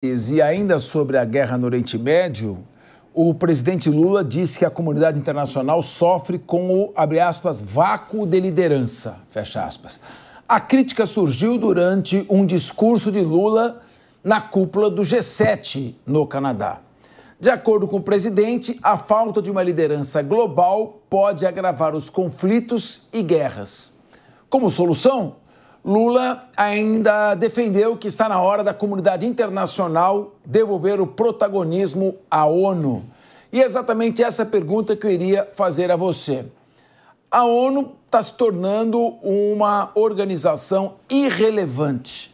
E ainda sobre a guerra no Oriente Médio, o presidente Lula disse que a comunidade internacional sofre com o, abre aspas, vácuo de liderança, fecha aspas. A crítica surgiu durante um discurso de Lula na cúpula do G7 no Canadá. De acordo com o presidente, a falta de uma liderança global pode agravar os conflitos e guerras. Como solução, Lula ainda defendeu que está na hora da comunidade internacional devolver o protagonismo à ONU. E é exatamente essa pergunta que eu iria fazer a você. A ONU está se tornando uma organização irrelevante.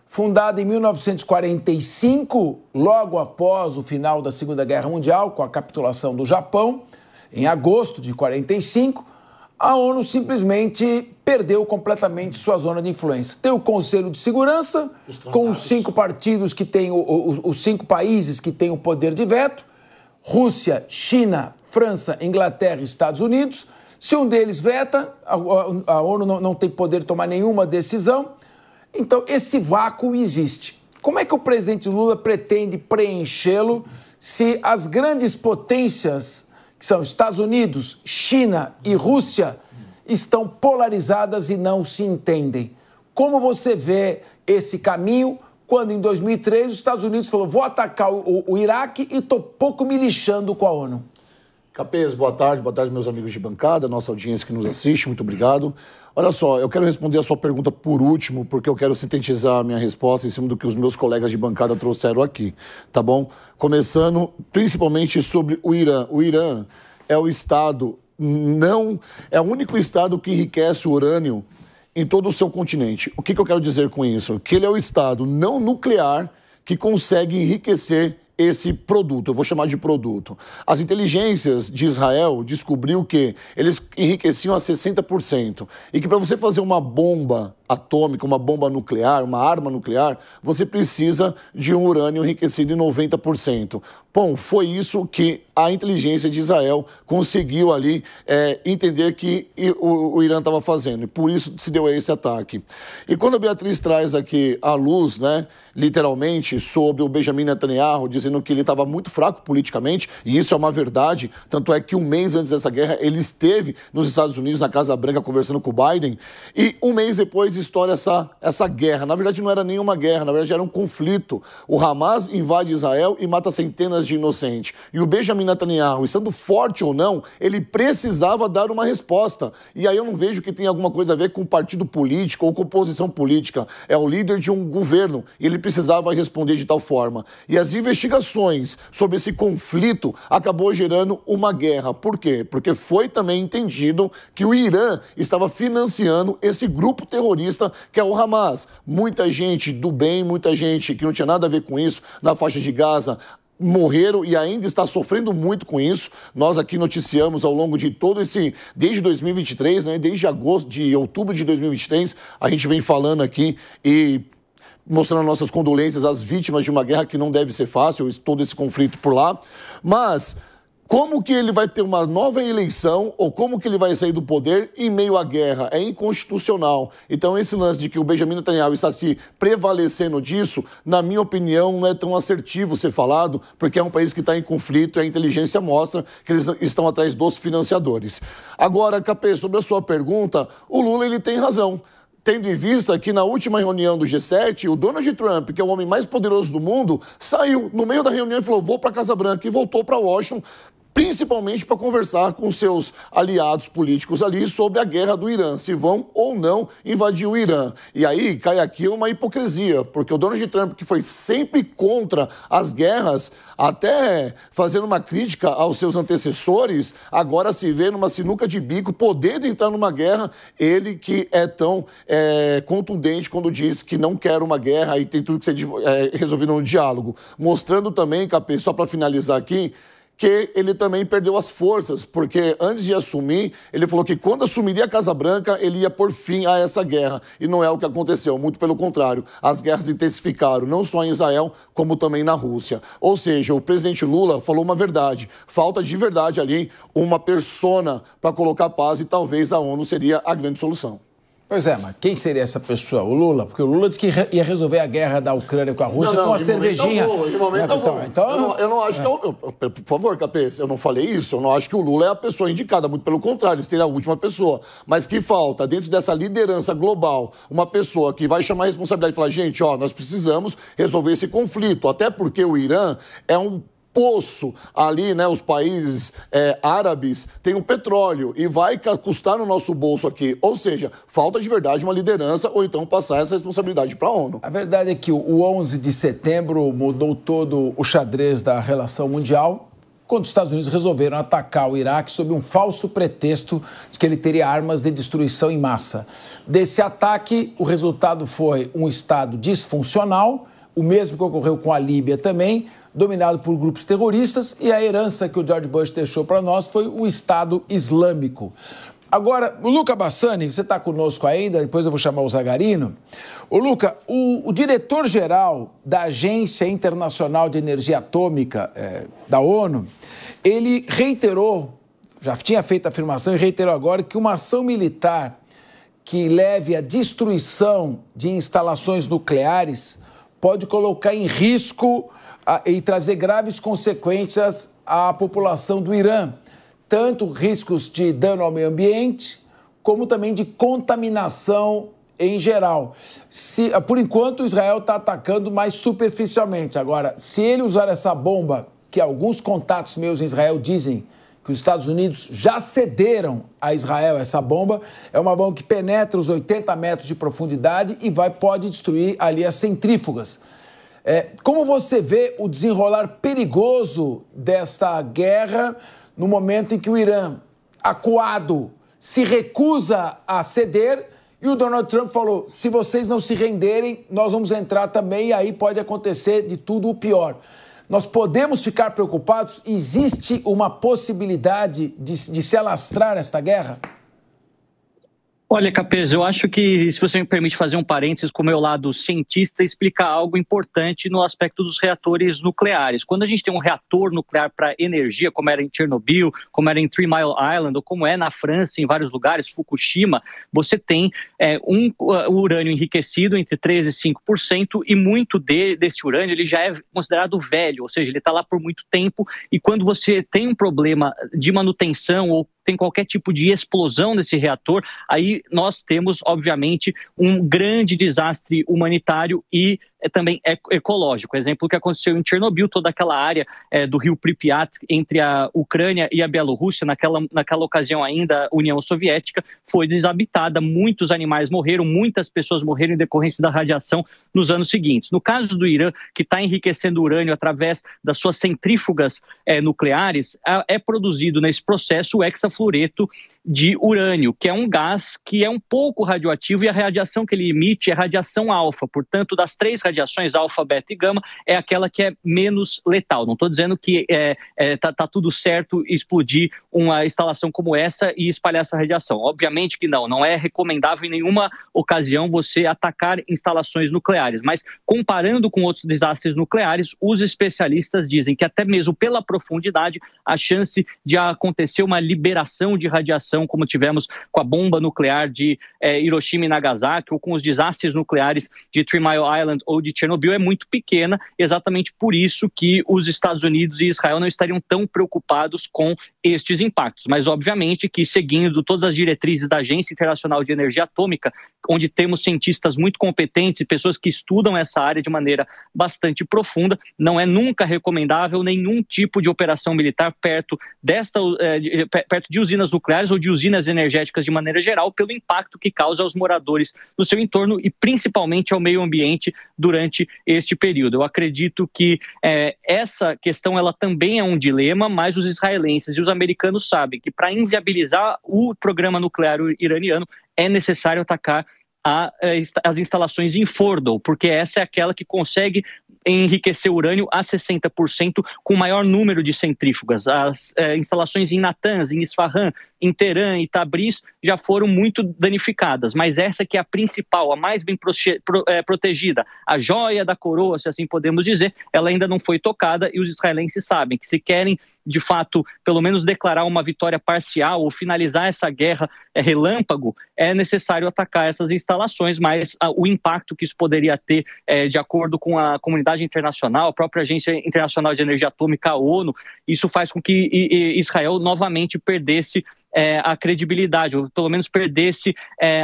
Fundada em 1945, logo após o final da Segunda Guerra Mundial, com a capitulação do Japão, em agosto de 45, a ONU simplesmente perdeu completamente sua zona de influência. Tem o Conselho de Segurança, com os 5 partidos que têm, os 5 países que têm o poder de veto, Rússia, China, França, Inglaterra e Estados Unidos. Se um deles veta, a ONU não tem poder de tomar nenhuma decisão. Então, esse vácuo existe. Como é que o presidente Lula pretende preenchê-lo se as grandes potências, que são Estados Unidos, China e Rússia, estão polarizadas e não se entendem? Como você vê esse caminho quando, em 2003, os Estados Unidos falou: vou atacar o Iraque e estou pouco me lixando com a ONU? Capês, boa tarde, meus amigos de bancada, nossa audiência que nos assiste, muito obrigado. Olha só, eu quero responder a sua pergunta por último, porque eu quero sintetizar a minha resposta em cima do que os meus colegas de bancada trouxeram aqui, tá bom? Começando principalmente sobre o Irã. O Irã é o Estado, é o único Estado que enriquece o urânio em todo o seu continente. O que eu quero dizer com isso? Que ele é o Estado não nuclear que consegue enriquecer esse produto, eu vou chamar de produto. As inteligências de Israel descobriu que eles enriqueciam a 60% e que para você fazer uma bomba atômica, uma bomba nuclear, uma arma nuclear, você precisa de um urânio enriquecido em 90%. Bom, foi isso que a inteligência de Israel conseguiu ali entender que o Irã estava fazendo, e por isso se deu a esse ataque. E quando a Beatriz traz aqui a luz, né, literalmente, sobre o Benjamin Netanyahu, dizendo que ele estava muito fraco politicamente, e isso é uma verdade, tanto é que um mês antes dessa guerra, ele esteve nos Estados Unidos, na Casa Branca, conversando com o Biden, e um mês depois estoura essa guerra. Na verdade, não era nenhuma guerra, na verdade, era um conflito. O Hamas invade Israel e mata centenas de inocentes. E o Benjamin Netanyahu, estando forte ou não, ele precisava dar uma resposta. E aí eu não vejo que tem alguma coisa a ver com partido político ou com posição política. É o líder de um governo e ele precisava responder de tal forma. E as investigações sobre esse conflito acabou gerando uma guerra. Por quê? Porque foi também entendido que o Irã estava financiando esse grupo terrorista que é o Hamas. Muita gente do bem, muita gente que não tinha nada a ver com isso, na faixa de Gaza, morreram e ainda está sofrendo muito com isso. Nós aqui noticiamos ao longo de todo desde 2023, né, desde outubro de 2023, a gente vem falando aqui e mostrando nossas condolências às vítimas de uma guerra que não deve ser fácil, todo esse conflito por lá. Mas como que ele vai ter uma nova eleição ou como que ele vai sair do poder em meio à guerra? É inconstitucional. Então esse lance de que o Benjamin Netanyahu está se prevalecendo disso, na minha opinião, não é tão assertivo ser falado, porque é um país que está em conflito e a inteligência mostra que eles estão atrás dos financiadores. Agora, Capê, sobre a sua pergunta, o Lula ele tem razão. Tendo em vista que na última reunião do G7, o Donald Trump, que é o homem mais poderoso do mundo, saiu no meio da reunião e falou: vou para a Casa Branca, e voltou para Washington, principalmente para conversar com seus aliados políticos ali sobre a guerra do Irã, se vão ou não invadir o Irã. E aí cai aqui uma hipocrisia, porque o Donald Trump, que foi sempre contra as guerras, até fazendo uma crítica aos seus antecessores, agora se vê numa sinuca de bico, podendo entrar numa guerra, ele que é tão contundente quando diz que não quer uma guerra e tem tudo que ser resolvido no diálogo. Mostrando também, Capê, só para finalizar aqui, que ele também perdeu as forças, porque antes de assumir, ele falou que quando assumiria a Casa Branca, ele ia pôr fim a essa guerra. E não é o que aconteceu, muito pelo contrário. As guerras intensificaram, não só em Israel, como também na Rússia. Ou seja, o presidente Lula falou uma verdade. Falta de verdade ali uma persona para colocar paz e talvez a ONU seria a grande solução. Pois é, mas quem seria essa pessoa? O Lula? Porque o Lula disse que ia resolver a guerra da Ucrânia com a Rússia com uma cervejinha. De momento então, eu não acho que... por favor, Capês, eu não falei isso. Eu não acho que o Lula é a pessoa indicada. Muito pelo contrário, ele seria a última pessoa. Mas que falta, dentro dessa liderança global, uma pessoa que vai chamar a responsabilidade e falar, gente, ó, nós precisamos resolver esse conflito. Até porque o Irã é um poço ali, né, os países árabes têm o petróleo e vai custar no nosso bolso aqui. Ou seja, falta de verdade uma liderança ou então passar essa responsabilidade para a ONU. A verdade é que o 11 de setembro mudou todo o xadrez da relação mundial quando os Estados Unidos resolveram atacar o Iraque sob um falso pretexto de que ele teria armas de destruição em massa. Desse ataque, o resultado foi um Estado disfuncional, o mesmo que ocorreu com a Líbia também, dominado por grupos terroristas, e a herança que o George Bush deixou para nós foi o Estado Islâmico. Agora, o Luca Bassani, você está conosco ainda, depois eu vou chamar o Zagarino. Ô, Luca, o diretor-geral da Agência Internacional de Energia Atômica da ONU, ele reiterou, já tinha feito a afirmação e reiterou agora, que uma ação militar que leve à destruição de instalações nucleares pode colocar em risco e trazer graves consequências à população do Irã. Tanto riscos de dano ao meio ambiente, como também de contaminação em geral. Por enquanto, Israel está atacando mais superficialmente. Agora, se ele usar essa bomba, que alguns contatos meus em Israel dizem que os Estados Unidos já cederam a Israel essa bomba, é uma bomba que penetra os 80 metros de profundidade e pode destruir ali as centrífugas. Como você vê o desenrolar perigoso desta guerra no momento em que o Irã, acuado, se recusa a ceder e o Donald Trump falou, se vocês não se renderem, nós vamos entrar também e aí pode acontecer de tudo o pior. Nós podemos ficar preocupados? Existe uma possibilidade de se alastrar esta guerra? Olha, Capês, eu acho que, se você me permite fazer um parênteses com o meu lado cientista, explicar algo importante no aspecto dos reatores nucleares. Quando a gente tem um reator nuclear para energia, como era em Chernobyl, como era em Three Mile Island, ou como é na França, em vários lugares, Fukushima, você tem um urânio enriquecido entre 3% e 5%, e muito desse urânio ele já é considerado velho, ou seja, ele está lá por muito tempo, e quando você tem um problema de manutenção ou tem qualquer tipo de explosão nesse reator, aí nós temos, obviamente, um grande desastre humanitário e também ecológico. Exemplo, o que aconteceu em Chernobyl, toda aquela área do rio Pripyat, entre a Ucrânia e a Bielorrússia, naquela ocasião ainda, a União Soviética, foi desabitada, muitos animais morreram, muitas pessoas morreram em decorrência da radiação nos anos seguintes. No caso do Irã, que está enriquecendo urânio através das suas centrífugas nucleares, é produzido nesse processo o hexafluoreto de urânio, que é um gás que é um pouco radioativo e a radiação que ele emite é radiação alfa. Portanto, das três radiações, alfa, beta e gama, é aquela que é menos letal. Não estou dizendo que tá tudo certo explodir uma instalação como essa e espalhar essa radiação. Obviamente que não é recomendável em nenhuma ocasião você atacar instalações nucleares, mas comparando com outros desastres nucleares, os especialistas dizem que até mesmo pela profundidade, a chance de acontecer uma liberação de radiação, como tivemos com a bomba nuclear de Hiroshima e Nagasaki, ou com os desastres nucleares de Three Mile Island ou de Chernobyl, é muito pequena, exatamente por isso que os Estados Unidos e Israel não estariam tão preocupados com estes impactos. Mas, obviamente, que seguindo todas as diretrizes da Agência Internacional de Energia Atômica, onde temos cientistas muito competentes e pessoas que estudam essa área de maneira bastante profunda, não é nunca recomendável nenhum tipo de operação militar perto de usinas nucleares ou de usinas energéticas de maneira geral, pelo impacto que causa aos moradores no seu entorno e principalmente ao meio ambiente durante este período. Eu acredito que essa questão ela também é um dilema, mas os israelenses e os americanos sabem que para inviabilizar o programa nuclear iraniano é necessário atacar as instalações em Fordow, porque essa é aquela que consegue enriquecer urânio a 60% com o maior número de centrífugas. As instalações em Natanz, em Isfahan, em Teherã e Tabriz já foram muito danificadas, mas essa que é a principal, a mais bem protegida, a joia da coroa, se assim podemos dizer, ela ainda não foi tocada e os israelenses sabem que se querem de fato, pelo menos declarar uma vitória parcial ou finalizar essa guerra relâmpago, é necessário atacar essas instalações, mas o impacto que isso poderia ter, de acordo com a comunidade internacional, a própria Agência Internacional de Energia Atômica, a ONU, isso faz com que Israel novamente perdesse a credibilidade, ou pelo menos perdesse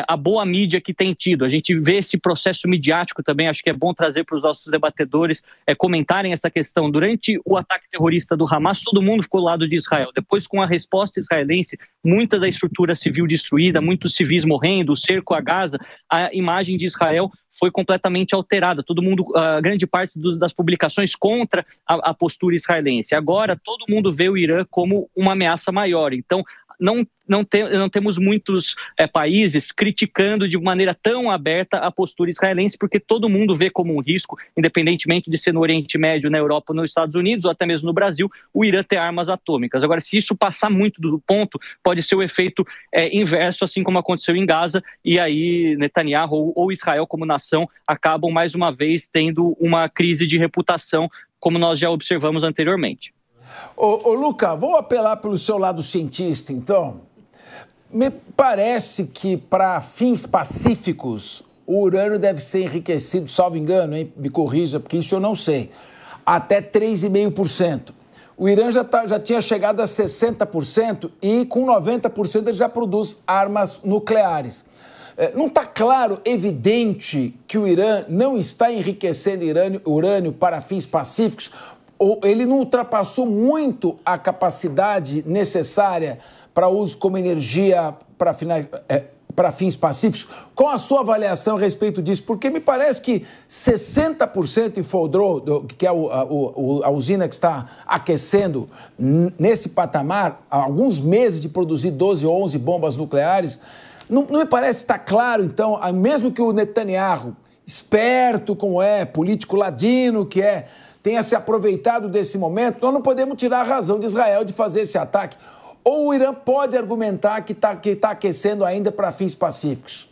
a boa mídia que tem tido. A gente vê esse processo midiático também, acho que é bom trazer para os nossos debatedores comentarem essa questão. Durante o ataque terrorista do Hamas, todo mundo ficou do lado de Israel. Depois, com a resposta israelense, muita da estrutura civil destruída, muitos civis morrendo, o cerco a Gaza, a imagem de Israel foi completamente alterada. Todo mundo, grande parte das publicações contra a postura israelense. Agora, todo mundo vê o Irã como uma ameaça maior. Então, não temos muitos países criticando de maneira tão aberta a postura israelense, porque todo mundo vê como um risco, independentemente de ser no Oriente Médio, na Europa, nos Estados Unidos ou até mesmo no Brasil, o Irã ter armas atômicas. Agora, se isso passar muito do ponto, pode ser o efeito inverso, assim como aconteceu em Gaza, e aí Netanyahu ou Israel como nação acabam mais uma vez tendo uma crise de reputação, como nós já observamos anteriormente. Ô Luca, vou apelar pelo seu lado cientista, então. Me parece que, para fins pacíficos, o urânio deve ser enriquecido, salvo engano, hein? Me corrija, porque isso eu não sei, até 3,5%. O Irã já tinha chegado a 60% e, com 90%, ele já produz armas nucleares. Não está claro, evidente, que o Irã não está enriquecendo urânio para fins pacíficos? Ou ele não ultrapassou muito a capacidade necessária para uso como energia para fins pacíficos? Qual a sua avaliação a respeito disso? Porque me parece que 60% em Fordow, que é a usina que está aquecendo nesse patamar, há alguns meses de produzir 12 ou 11 bombas nucleares, não me parece estar claro, então, mesmo que o Netanyahu, esperto como político ladino que tenha se aproveitado desse momento, nós não podemos tirar a razão de Israel de fazer esse ataque. Ou o Irã pode argumentar que tá aquecendo ainda para fins pacíficos?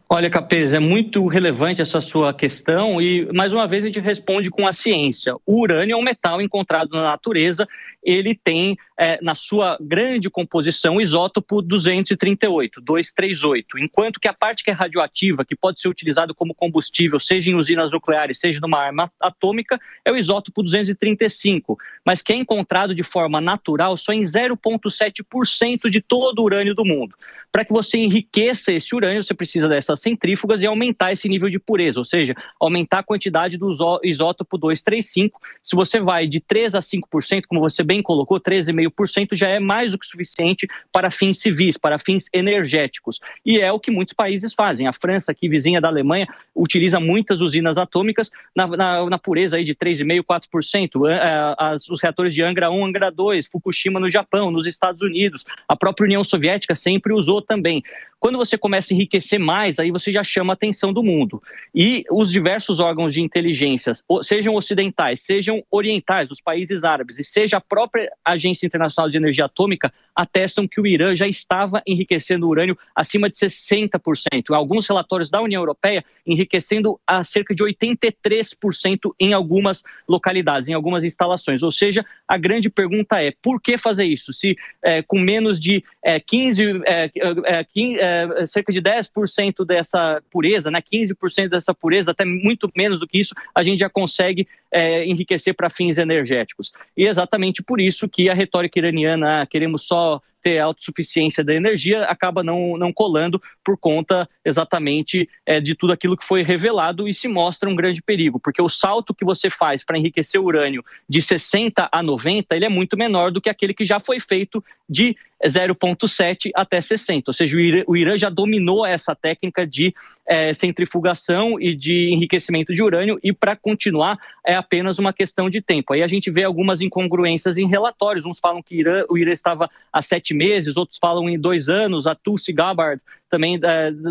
Olha, Capês, é muito relevante essa sua questão e, mais uma vez, a gente responde com a ciência. O urânio é um metal encontrado na natureza, ele tem, na sua grande composição, o isótopo 238, 238, enquanto que a parte que é radioativa, que pode ser utilizada como combustível, seja em usinas nucleares, seja numa arma atômica, é o isótopo 235, mas que é encontrado de forma natural só em 0,7% de todo o urânio do mundo. Para que você enriqueça esse urânio, você precisa dessas centrífugas e aumentar esse nível de pureza, ou seja, aumentar a quantidade do isótopo 235. Se você vai de 3% a 5%, como você bem colocou, 13,5% já é mais do que suficiente para fins civis, para fins energéticos. E é o que muitos países fazem. A França, aqui vizinha da Alemanha, utiliza muitas usinas atômicas na pureza aí de 3,5%, 4%. Os reatores de Angra 1, Angra 2, Fukushima no Japão, nos Estados Unidos. A própria União Soviética sempre usou também. Quando você começa a enriquecer mais, aí você já chama a atenção do mundo. E os diversos órgãos de inteligência, sejam ocidentais, sejam orientais, dos países árabes, e seja a própria Agência Internacional de Energia Atômica, atestam que o Irã já estava enriquecendo urânio acima de 60%. Em alguns relatórios da União Europeia, enriquecendo a cerca de 83% em algumas localidades, em algumas instalações. Ou seja, a grande pergunta é, por que fazer isso? Se com menos de cerca de 10% dessa pureza, né, 15% dessa pureza, até muito menos do que isso, a gente já consegue enriquecer para fins energéticos. E é exatamente por isso que a retórica iraniana, queremos só ter autossuficiência da energia, acaba não colando por conta exatamente de tudo aquilo que foi revelado e se mostra um grande perigo, porque o salto que você faz para enriquecer o urânio de 60 a 90, ele é muito menor do que aquele que já foi feito de 0,7 até 60, ou seja, o Irã já dominou essa técnica de centrifugação e de enriquecimento de urânio e para continuar é apenas uma questão de tempo. Aí a gente vê algumas incongruências em relatórios, uns falam que o Irã estava há 7 meses, outros falam em 2 anos, a Tulsi Gabbard também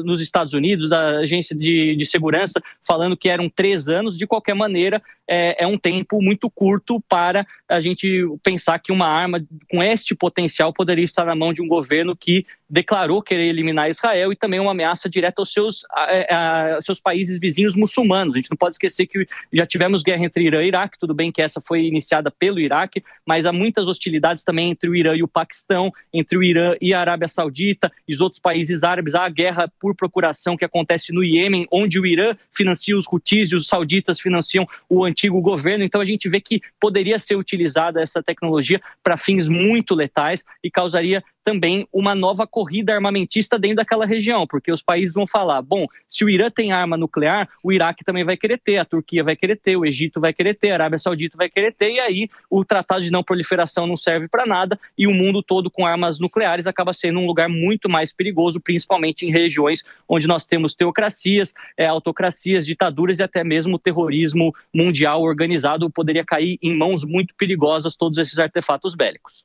nos Estados Unidos, da Agência de Segurança, falando que eram 3 anos. De qualquer maneira, é um tempo muito curto para a gente pensar que uma arma com este potencial poderia estar na mão de um governo que declarou querer eliminar Israel e também uma ameaça direta aos seus países vizinhos muçulmanos. A gente não pode esquecer que já tivemos guerra entre Irã e Iraque, tudo bem que essa foi iniciada pelo Iraque, mas há muitas hostilidades também entre o Irã e o Paquistão, entre o Irã e a Arábia Saudita e os outros países árabes. Há a guerra por procuração que acontece no Iêmen, onde o Irã financia os Houthis e os sauditas financiam o antigo governo. Então a gente vê que poderia ser utilizada essa tecnologia para fins muito letais e causaria também uma nova corrida armamentista dentro daquela região, porque os países vão falar, bom, se o Irã tem arma nuclear, o Iraque também vai querer ter, a Turquia vai querer ter, o Egito vai querer ter, a Arábia Saudita vai querer ter, e aí o Tratado de Não Proliferação não serve para nada e o mundo todo com armas nucleares acaba sendo um lugar muito mais perigoso, principalmente em regiões onde nós temos teocracias, autocracias, ditaduras e até mesmo terrorismo mundial organizado poderia cair em mãos muito perigosas todos esses artefatos bélicos.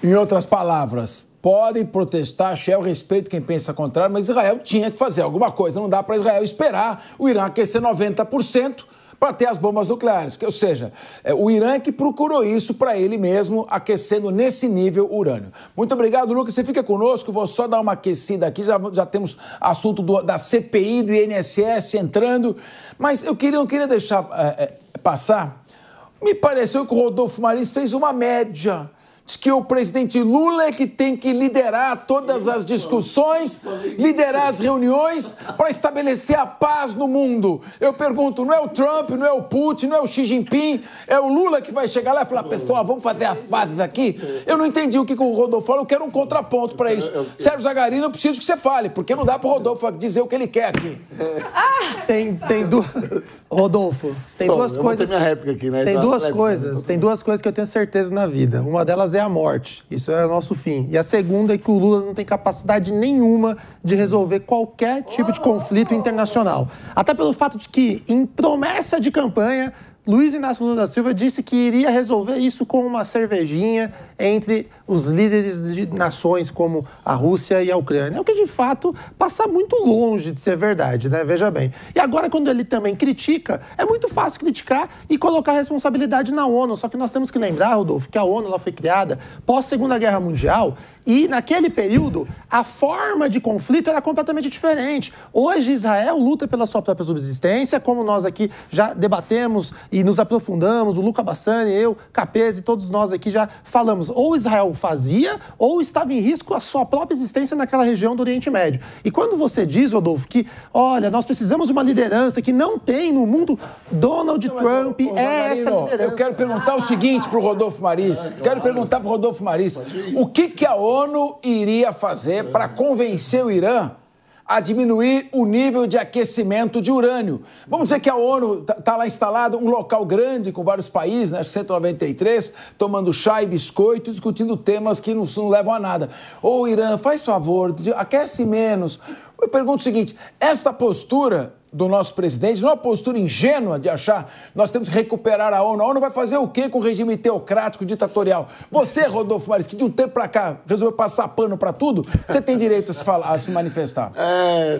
Em outras palavras, podem protestar, Shell, respeito quem pensa contrário, mas Israel tinha que fazer alguma coisa. Não dá para Israel esperar o Irã aquecer 90% para ter as bombas nucleares. Ou seja, o Irã é que procurou isso para ele mesmo, aquecendo nesse nível o urânio. Muito obrigado, Lucas. Você fica conosco. Vou só dar uma aquecida aqui. Já temos assunto da CPI, do INSS entrando. Mas eu não queria deixar passar. Me pareceu que o Rodolfo Maris fez uma média. Diz que o presidente Lula é que tem que liderar todas as discussões, liderar as reuniões para estabelecer a paz no mundo. Eu pergunto, não é o Trump, não é o Putin, não é o Xi Jinping, é o Lula que vai chegar lá e falar, pessoal, vamos fazer as pazes aqui? Eu não entendi o que o Rodolfo falou, eu quero um contraponto para isso. Sérgio Zagarino, eu preciso que você fale, porque não dá para o Rodolfo dizer o que ele quer aqui. Tem duas... Rodolfo, tem duas coisas... Minha réplica aqui, né? Tem duas coisas que eu tenho certeza na vida. Uma delas é a morte. Isso é o nosso fim. E a segunda é que o Lula não tem capacidade nenhuma de resolver qualquer tipo de conflito internacional. Até pelo fato de que, em promessa de campanha, Luiz Inácio Lula da Silva disse que iria resolver isso com uma cervejinha entre os líderes de nações como a Rússia e a Ucrânia. O que, de fato, passa muito longe de ser verdade, né? Veja bem. E agora, quando ele também critica, é muito fácil criticar e colocar a responsabilidade na ONU. Só que nós temos que lembrar, Rodolfo, que a ONU ela foi criada pós-Segunda Guerra Mundial e, naquele período, a forma de conflito era completamente diferente. Hoje, Israel luta pela sua própria subsistência, como nós aqui já debatemos e nos aprofundamos, o Luca Bassani, eu, Capese, todos nós aqui já falamos. Ou Israel fazia, ou estava em risco a sua própria existência naquela região do Oriente Médio. E quando você diz, Rodolfo, que, olha, nós precisamos de uma liderança que não tem no mundo, Donald Trump é essa liderança. Eu quero perguntar o seguinte para o Rodolfo Maris. O que a ONU iria fazer para convencer o Irã a diminuir o nível de aquecimento de urânio? Vamos dizer que a ONU está lá instalada, um local grande com vários países, né, 193, tomando chá e biscoito, discutindo temas que não levam a nada. Ô, Irã, faz favor, aquece menos. Eu pergunto o seguinte, essa postura do nosso presidente não é uma postura ingênua de achar nós temos que recuperar a ONU. A ONU vai fazer o quê com o regime teocrático, ditatorial? Você, Rodolfo Maris, que de um tempo para cá resolveu passar pano para tudo, você tem direito a se manifestar.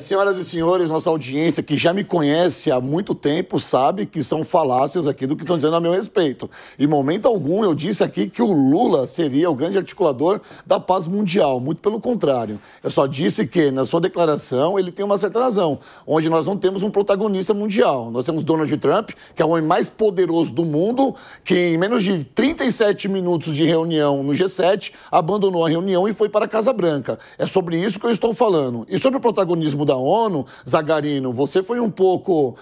Senhoras e senhores, nossa audiência que já me conhece há muito tempo sabe que são falácias aqui do que estão dizendo a meu respeito. Em momento algum eu disse aqui que o Lula seria o grande articulador da paz mundial. Muito pelo contrário. Eu só disse que na sua declaração ele tem uma certa razão, onde nós não temos um protagonista mundial. Nós temos Donald Trump, que é o homem mais poderoso do mundo, que em menos de 37 minutos de reunião no G7, abandonou a reunião e foi para a Casa Branca. É sobre isso que eu estou falando. E sobre o protagonismo da ONU, Zagarino, você foi um pouco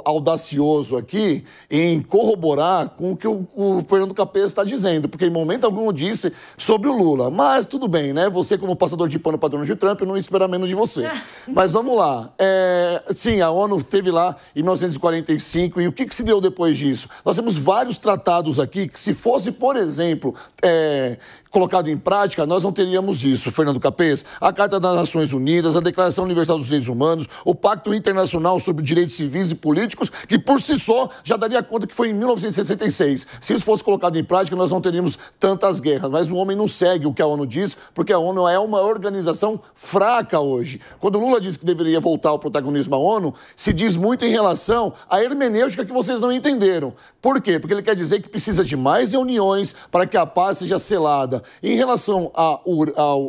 audacioso aqui em corroborar com o que o Fernando Capês está dizendo, porque em momento algum eu disse sobre o Lula. Mas tudo bem, né? Você, como passador de pano para Donald Trump, eu não espero menos de você. Mas vamos lá. Sim, a ONU teve lá em 1945 e o que se deu depois disso? Nós temos vários tratados aqui que, se fosse, por exemplo, colocado em prática, nós não teríamos isso, Fernando Capês. A Carta das Nações Unidas, a Declaração Universal dos Direitos Humanos, o Pacto Internacional sobre Direitos Civis e Políticos, que por si só já daria conta que foi em 1966. Se isso fosse colocado em prática, nós não teríamos tantas guerras. Mas o homem não segue o que a ONU diz, porque a ONU é uma organização fraca hoje. Quando o Lula disse que deveria voltar ao protagonismo à ONU, se diz muito em relação à hermenêutica que vocês não entenderam. Por quê? Porque ele quer dizer que precisa de mais reuniões para que a paz seja selada. Em relação ao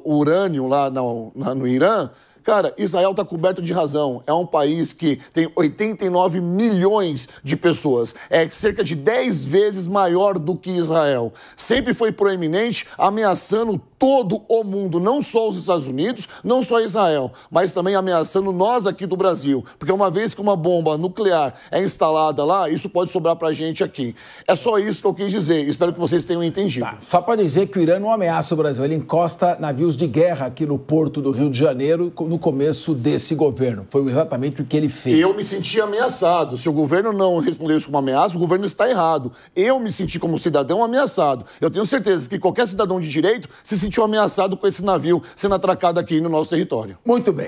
urânio lá no Irã, cara, Israel está coberto de razão. É um país que tem 89 milhões de pessoas. É cerca de 10 vezes maior do que Israel. Sempre foi proeminente, ameaçando todo o mundo, não só os Estados Unidos, não só Israel, mas também ameaçando nós aqui do Brasil. Porque uma vez que uma bomba nuclear é instalada lá, isso pode sobrar pra gente aqui. É só isso que eu quis dizer. Espero que vocês tenham entendido. Tá. Só para dizer que o Irã não ameaça o Brasil. Ele encosta navios de guerra aqui no porto do Rio de Janeiro no começo desse governo. Foi exatamente o que ele fez. Eu me senti ameaçado. Se o governo não respondeu isso como ameaça, o governo está errado. Eu me senti como cidadão ameaçado. Eu tenho certeza que qualquer cidadão de direito se sentiu ameaçado com esse navio sendo atracado aqui no nosso território. Muito bem.